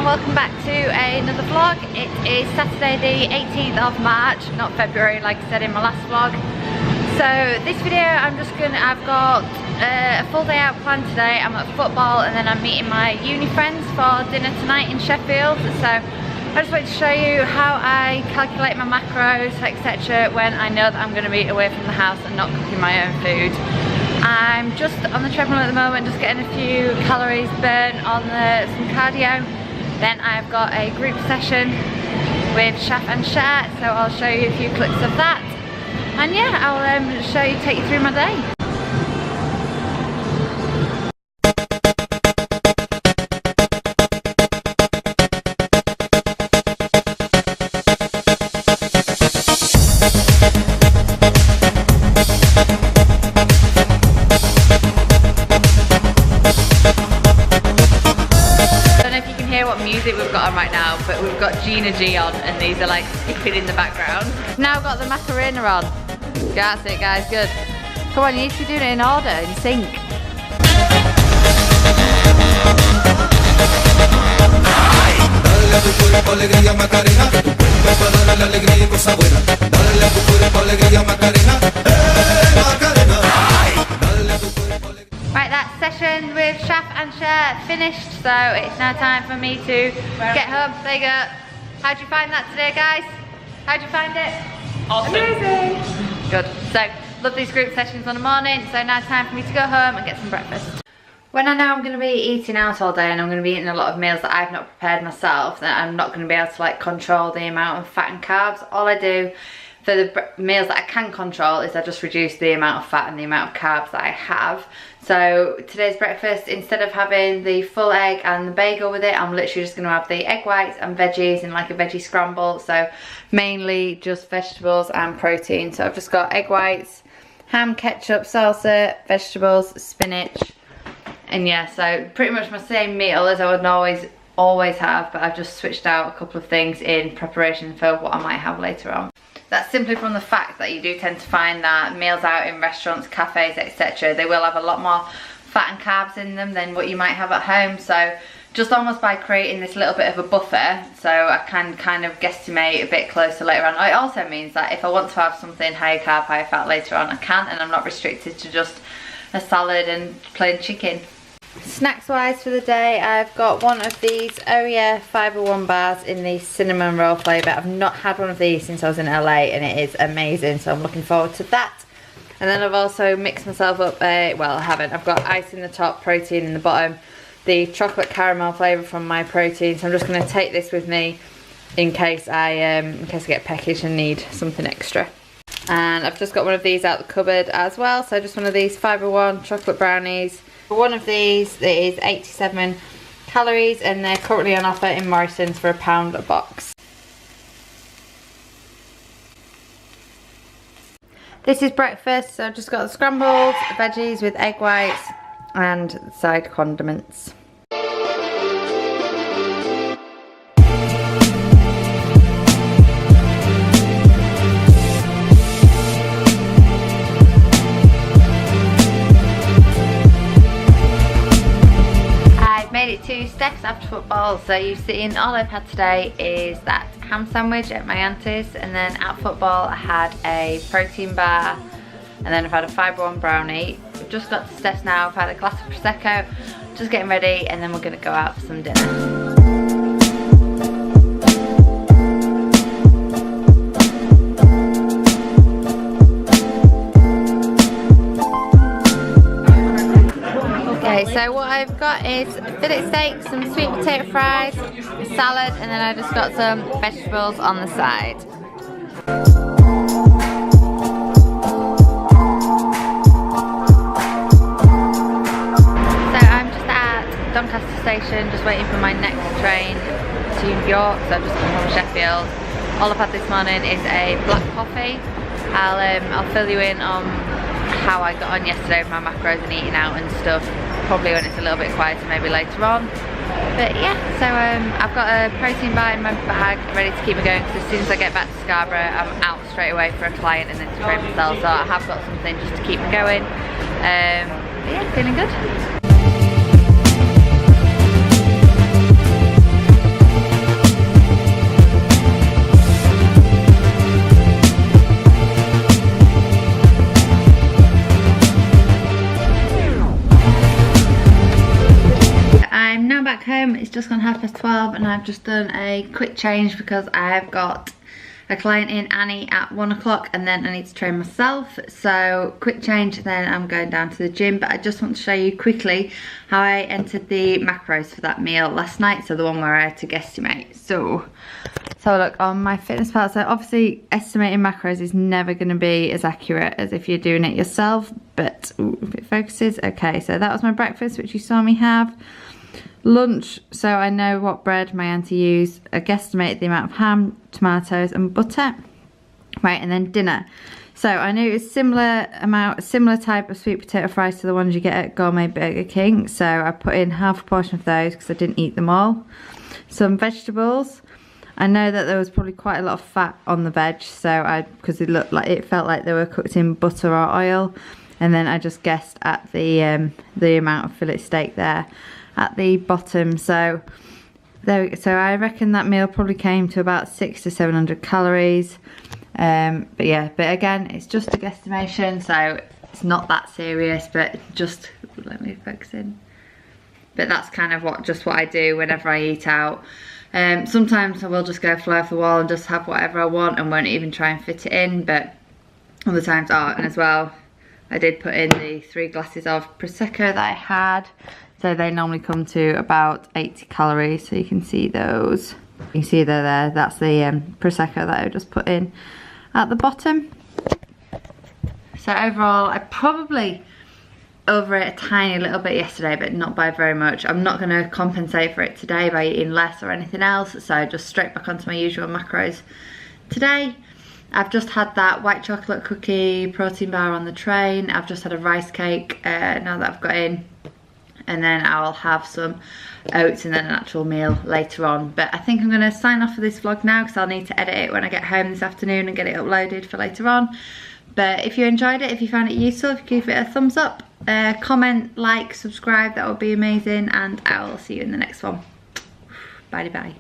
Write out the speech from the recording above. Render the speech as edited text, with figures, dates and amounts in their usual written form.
Welcome back to another vlog. It is Saturday the 18th of March, not February like I said in my last vlog. So this video I've got a full day out planned today. I'm at football and then I'm meeting my uni friends for dinner tonight in Sheffield. So I just wanted to show you how I calculate my macros, etc. when I know that I'm going to be away from the house and not cooking my own food. I'm just on the treadmill at the moment, just getting a few calories burnt on some cardio. Then I've got a group session with Shaf and Shat, so I'll show you a few clips of that. And yeah, I'll take you through my day. What music we've got on right now, but we've got Gina G on and these are like skipping in the background. Now got the Macarena on. That's it guys, good. Come on, you need to be doing it in order, in sync. Right, that session with Shaf and Cher finished, so it's now time for me to get home. There you go. How'd you find that today, guys? How'd you find it? Awesome. Amazing. Good. So, love these group sessions on the morning, so now it's time for me to go home and get some breakfast. When I know I'm going to be eating out all day and I'm going to be eating a lot of meals that I've not prepared myself, then I'm not going to be able to like control the amount of fat and carbs. All I do for the meals that I can control is I just reduce the amount of fat and the amount of carbs that I have. So today's breakfast, instead of having the full egg and the bagel with it, I'm literally just going to have the egg whites and veggies in like a veggie scramble. So mainly just vegetables and protein. So I've just got egg whites, ham, ketchup, salsa, vegetables, spinach. And yeah, so pretty much my same meal as I would always have, but I've just switched out a couple of things in preparation for what I might have later on. That's simply from the fact that you do tend to find that meals out in restaurants, cafes, etc. they will have a lot more fat and carbs in them than what you might have at home. So just almost by creating this little bit of a buffer, so I can kind of guesstimate a bit closer later on. It also means that if I want to have something high carb, high fat later on, I can, and I'm not restricted to just a salad and plain chicken. Snacks wise for the day, I've got one of these Oh Yeah Fibre One bars in the cinnamon roll flavour. I've not had one of these since I was in LA and it is amazing, so I'm looking forward to that. And then I've also mixed myself up well I haven't, I've got ice in the top, protein in the bottom, the chocolate caramel flavour from My Protein, so I'm just going to take this with me in case I get peckish and need something extra. And I've just got one of these out the cupboard as well, so just one of these Fibre One chocolate brownies. One of these is 87 calories and they're currently on offer in Morrison's for £1 a box. This is breakfast, so I've just got the scrambled veggies with egg whites and side condiments. Made it to Steph's after football, so you've seen all I've had today is that ham sandwich at my auntie's, and then at football I had a protein bar, and then I've had a Fibre One brownie. We've just got to Steph's now, I've had a glass of Prosecco, just getting ready, and then we're going to go out for some dinner. So what I've got is fillet steak, some sweet potato fries, a salad, and then I just got some vegetables on the side. So I'm just at Doncaster station, just waiting for my next train to York. So I've just come from Sheffield. All I've had this morning is a black coffee. I'll fill you in on how I got on yesterday with my macros and eating out and stuff, probably when it's a little bit quieter, maybe later on. But yeah, so I've got a protein bar in my bag ready to keep me going, because as soon as I get back to Scarborough, I'm out straight away for a client and then to train myself, so I have got something just to keep me going. But yeah, feeling good. I'm now back home. It's just gone 12:30 and I've just done a quick change because I've got a client in, Annie, at 1 o'clock, and then I need to train myself. So quick change, then I'm going down to the gym. But I just want to show you quickly how I entered the macros for that meal last night, so the one where I had to guesstimate. So look on my fitness pal. So obviously estimating macros is never going to be as accurate as if you're doing it yourself, but if it focuses, okay. So that was my breakfast, which you saw me have. Lunch, so I know what bread my auntie used. I guesstimated the amount of ham, tomatoes and butter. Right, and then dinner. So I knew it was similar type of sweet potato fries to the ones you get at Gourmet Burger King. So I put in half a portion of those because I didn't eat them all. Some vegetables. I know that there was probably quite a lot of fat on the veg, so because it felt like they were cooked in butter or oil. And then I just guessed at the amount of fillet steak there at the bottom. So I reckon that meal probably came to about 600 to 700 calories. But yeah, but again, it's just a guesstimation, so it's not that serious, but just let me focus in. But that's kind of what I do whenever I eat out. Sometimes I will just go fly off the wall and just have whatever I want and won't even try and fit it in, but other times aren't. And as well, I did put in the 3 glasses of Prosecco that I had. So they normally come to about 80 calories, so you can see those. You can see they're there. That's the Prosecco that I just put in at the bottom. So overall, I probably overate a tiny little bit yesterday, but not by very much. I'm not going to compensate for it today by eating less or anything else, so just straight back onto my usual macros today. I've just had that white chocolate cookie protein bar on the train. I've just had a rice cake now that I've got in. And then I'll have some oats and then an actual meal later on. But I think I'm going to sign off for this vlog now because I'll need to edit it when I get home this afternoon and get it uploaded for later on. But if you enjoyed it, if you found it useful, if you give it a thumbs up, comment, like, subscribe, that would be amazing. And I will see you in the next one. Bye bye.